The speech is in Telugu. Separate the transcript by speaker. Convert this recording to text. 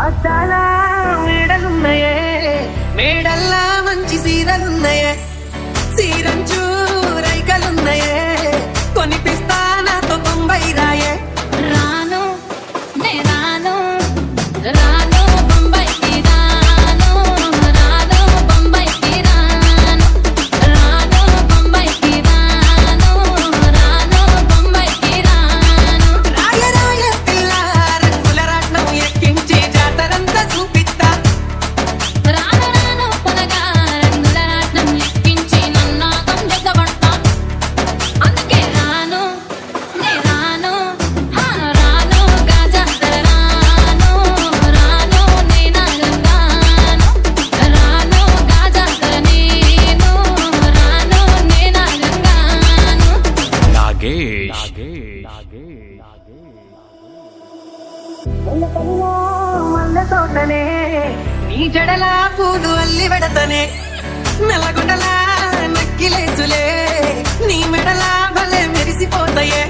Speaker 1: అద్దాలా మేడలున్నాయే, మేడల్లా మంచి సీరలున్నాయే, సీరంచు రైకలున్నాయే, కొనిపిస్తా నాతో బొంబై రాయే.
Speaker 2: రాను నే రాను రాను బొంబాయికి రాను రాను బొంబాయికి రాను రాను బొంబాయికి రాను రాను బొంబాయికి రాను.
Speaker 1: రాయ రాయ పిల్ల రంగుల రాట్నం ఎక్కించి జాతరంతా చూపిస్తా.
Speaker 2: రాను రాను పొలగా రంగుల రాట్నం ఎక్కించి నన్నాగం జగబడతా. అందుకే రాను నే రాను రాను గాజాతర రాను రాను నే నాగంగాను రాను గాజాతర నేను రాను నే నాగంగాను.
Speaker 1: మల్లె తోటనే నీ జడలా పూలు అల్లి పెడతనే, నల్లగొండలా నక్కిలేసులే నీ మెడలా భలే మెరిసిపోతాయే.